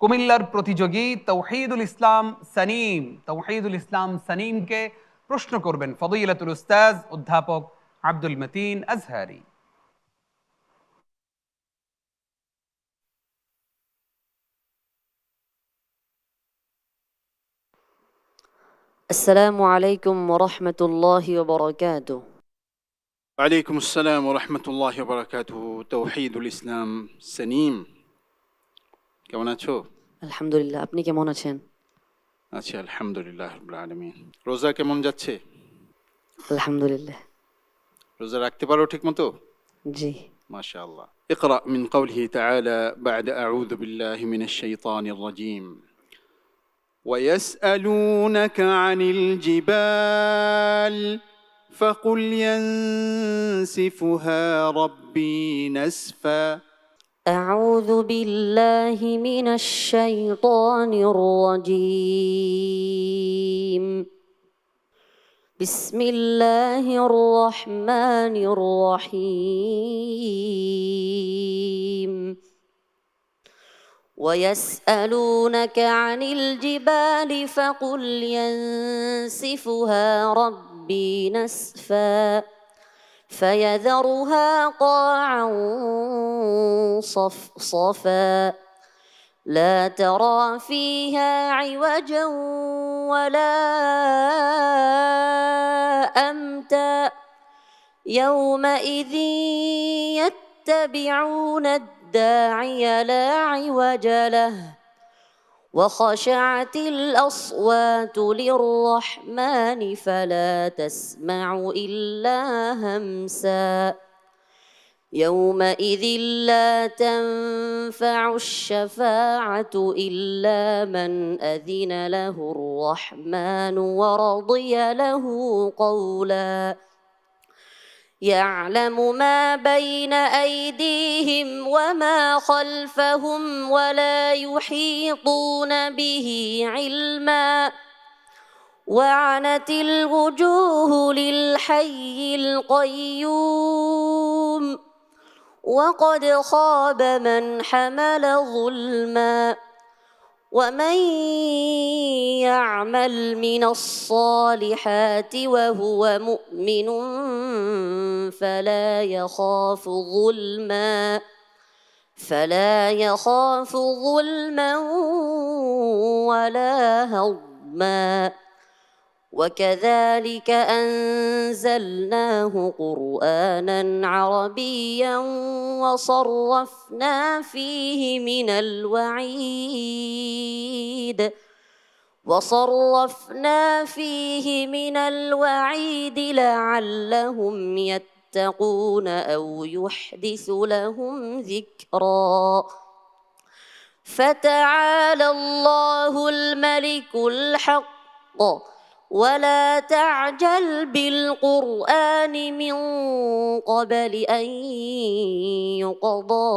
কুমিল্লার প্রতিযোগী তৌহিদুল ইসলাম সানিমকে প্রশ্ন করবেন ফদিলাতুল উস্তাজ অধ্যাপক আব্দুল মতিন আজহারি। السلام عليكم ورحمة الله وبركاته. وعليكم السلام ورحمة الله وبركاته. তৌহিদুল ইসলাম সানিম, কেমন আছো? আলহামদুলিল্লাহ, আপনি কেমন আছেন? আছি আলহামদুলিল্লাহ রাব্বিল আলামিন। রোজা কেমন যাচ্ছে? আলহামদুলিল্লাহ, রোজা রাখতে পারো ঠিকমতো? জি। মাশাআল্লাহ। اقرأ من قوله تعالى بعد أعوذ بالله من الشيطان الرجيم ويسألونك عن الجبال فقل ينسفها ربي نسفا. أعوذ بالله من الشيطان الرجيم. بسم الله الرحمن الرحيم. ويسألونك عن الجبال فقل ينسفها ربي نسفا فيذرها قاعا صفصفا لا ترى فيها عوجا ولا أمتا يومئذ يتبعون الداعي لا عوج له وخشعت الأصوات للرحمن فلا تسمع إلا همسا يومئذ لا تنفع الشفاعة إلا من أذن له الرحمن ورضي له قولا يعلم ما بين أيديهم وما خلفهم ولا يحيطون به علما وعنت الوجوه للحي القيوم وقد خاب من حمل ظلما ومن يعمل من الصالحات وهو مؤمن فلا يخاف ظلما ولا هضما وكذلك أنزلناه قرآنا عربيا وصرفنا فيه من الوعيد لعلهم يتقون أو يحدث لهم ذكرا فتعالى الله الملك الحق ولا تعجل بالقرآن من قبل أن يقضى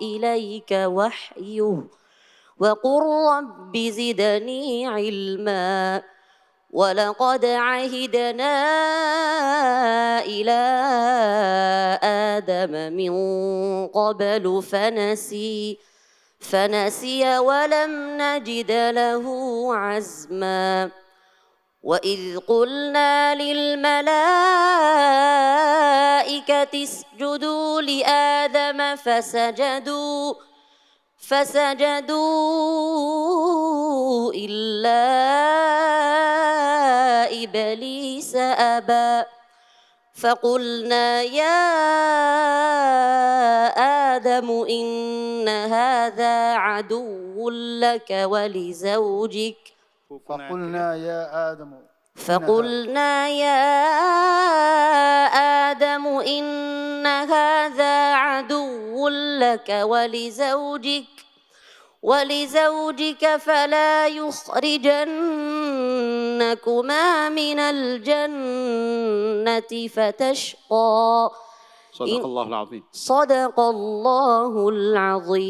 إليك وحيه وقل رب زدني علما ولقد عهدنا إلى آدم من قبل فنسي ولم نجد له عزما وإذ قلنا للملائكة اسجدوا لآدم فسجدوا إلا إبليس أبى فقلنا يا آدم إن هذا عدو لك ولزوجك فقلنا يا آدم إن هذا عدو لك ولزوجك فلا يخرجنكما من الجنة فتشقى صدق الله العظيم. صدق الله العظيم.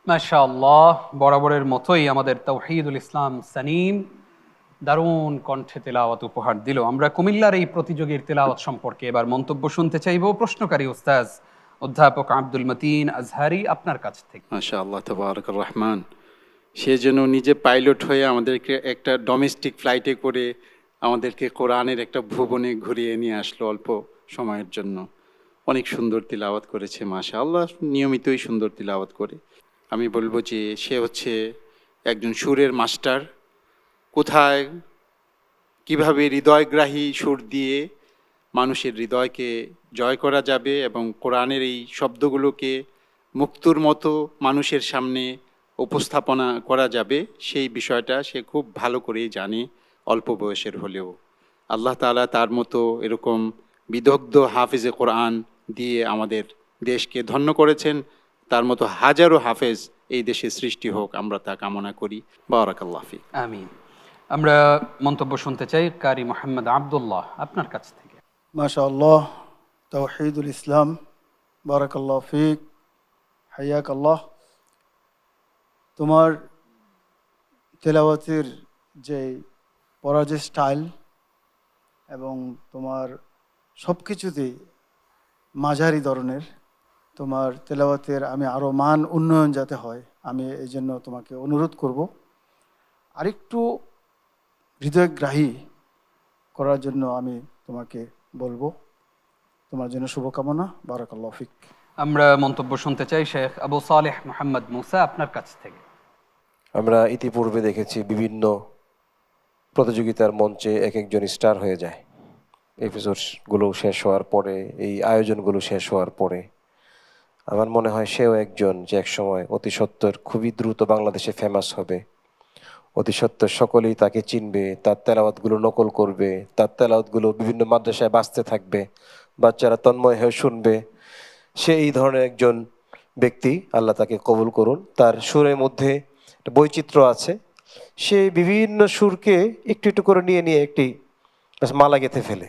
মাশাআল্লাহ, বরাবরের মতোই আমাদের তৌহিদুল ইসলাম সানিম দারুণ কণ্ঠে তেলাওয়াত উপহার দিল। আমরা কুমিল্লার এই প্রতিযোগীর তেলাওয়াত সম্পর্কে এবার মন্তব্য শুনতে চাইব প্রশ্নকারী উস্তাজ অধ্যাপক আব্দুল মতিন আজহারি আপনার কাছ থেকে। মাশা আল্লাহ তাবারাক রহমান। সে যেন নিজে পাইলট হয়ে আমাদেরকে একটা ডোমেস্টিক ফ্লাইটে করে আমাদেরকে কোরআনের একটা ভুবনে ঘুরিয়ে নিয়ে আসলো অল্প সময়ের জন্য। অনেক সুন্দর তিলাওয়াত করেছে মাশা আল্লাহ, নিয়মিতই সুন্দর তিলাওয়াত করে। আমি বলবো যে সে হচ্ছে একজন সুরের মাস্টার। কোথায় কিভাবে হৃদয়গ্রাহী সুর দিয়ে মানুষের হৃদয়কে জয় করা যাবে এবং কোরআনের এই শব্দগুলোকে মুক্তোর মতো মানুষের সামনে উপস্থাপনা করা যাবে, সেই বিষয়টা সে খুব ভালো করেই জানে অল্প বয়সের হলেও। আল্লাহ তাআলা তার মতো এরকম বিদগ্ধ হাফিজে কোরআন দিয়ে আমাদের দেশকে ধন্য করেছেন। তার মতো হাজারো হাফেজ এই দেশে সৃষ্টি হোক, আমরা তা কামনা করি। বারাকাল্লাহ ফিক। আমিন। আমরা মন্তব্য শুনতে চাই কারি মোহাম্মদ আব্দুল্লাহ আপনার কাছ থেকে। মাশাআল্লাহ, তাওহীদুল ইসলাম, বারাকাল্লাহ ফিক, হাইয়াকাল্লাহ। তোমার তেলাওয়াতের যে পড়ার যে স্টাইল এবং তোমার সব কিছুতেই মাঝারি ধরনের, তোমার তেলাওয়াতের আমি আরও মান উন্নয়ন যাতে হয়, আমি এই জন্য তোমাকে অনুরোধ করব আরেকটু হৃদয়গ্রাহী করার জন্য আমি তোমাকে বলবো। তোমার জন্য শুভকামনা, বারাকাল্লাহ ফিক। আমরা মন্তব্য শুনতে চাই শেখ আবু সালেহ মোহাম্মদ মুসা আপনার কাছ থেকে। আমরা ইতিপূর্বে দেখেছি বিভিন্ন প্রতিযোগিতার মঞ্চে এক একজন স্টার হয়ে যায় এপিসোডগুলো শেষ হওয়ার পরে, এই আয়োজনগুলো শেষ হওয়ার পরে। আমার মনে হয় সেও একজন যে একসময় অতি সত্বর খুবই দ্রুত বাংলাদেশে ফেমাস হবে। অতি সত্বর সকলেই তাকে চিনবে, তার তেলাওয়াতগুলো নকল করবে, তার তেলাওয়াতগুলো বিভিন্ন মাদ্রাসায় বাজতে থাকবে, বাচ্চারা তন্ময় হয়ে শুনবে। সে এই ধরনের একজন ব্যক্তি, আল্লাহ তাকে কবুল করুন। তার সুরের মধ্যে একটা বৈচিত্র্য আছে, সে বিভিন্ন সুরকে একটু একটু করে নিয়ে নিয়ে একটি মালা গেঁথে ফেলে।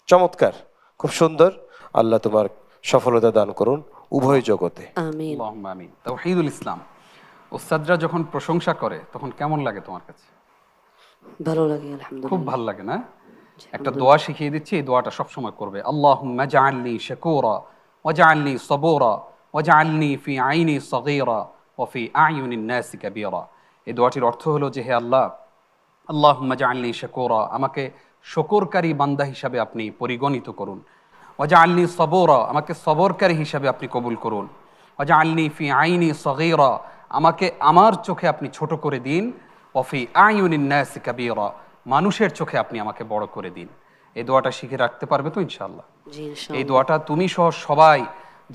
চমৎকার, খুব সুন্দর। আল্লাহ তোমার সফলতা দান করুন উভয় জগতে। আমিন। আল্লাহুম্মা আমিন। তাওহীদুল ইসলাম, ওস্তাদরা যখন প্রশংসা করে তখন কেমন লাগে তোমার কাছে? ভালো লাগে খুব আলহামদুলিল্লাহ। ভালো লাগে না? একটা দোয়া শিখিয়ে দিচ্ছি, এই দোয়াটা সবসময় করবে। আল্লাহুম্মা জাআলনি শাকুরা ওয়াজআলনি সাবুরা ওয়াজআলনি ফি আইনি সগীরা ওয়া ফি আয়ুনিন নাসি কাবীরা। এই দোয়াটির অর্থ হলো যে হে আল্লাহ, আল্লাহুম্মা জাআলনি শাকুরা, আমাকে শুকরকারী বান্দা হিসাবে আপনি পরিগণিত করুন। ওয়াজআলনি সাবুরা, আমাকে সবরকারী হিসাবে আপনি কবুল করুন। ওয়াজআলনি ফি আইনি সগীরা, আমাকে আমার চোখে আপনি ছোট করে দিন। ওয়া ফি আয়ুনিন নাসি কাবীরা, মানুষের চোখে আপনি আমাকে বড় করে দিন। এই দোয়াটা শিখে রাখতে পারবে তো ইনশাআল্লাহ? জি এই ইনশাআল্লাহ। দোয়াটা তুমি সহ সবাই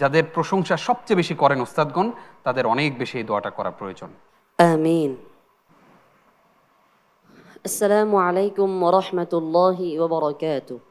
যাদের প্রশংসা সবচেয়ে বেশি করেন ওস্তাদগণ, তাদের অনেক বেশি এই দোয়াটা করা প্রয়োজন। আমিন। আসসালামু আলাইকুম ওয়া রাহমাতুল্লাহি ওয়া বারাকাতুহু।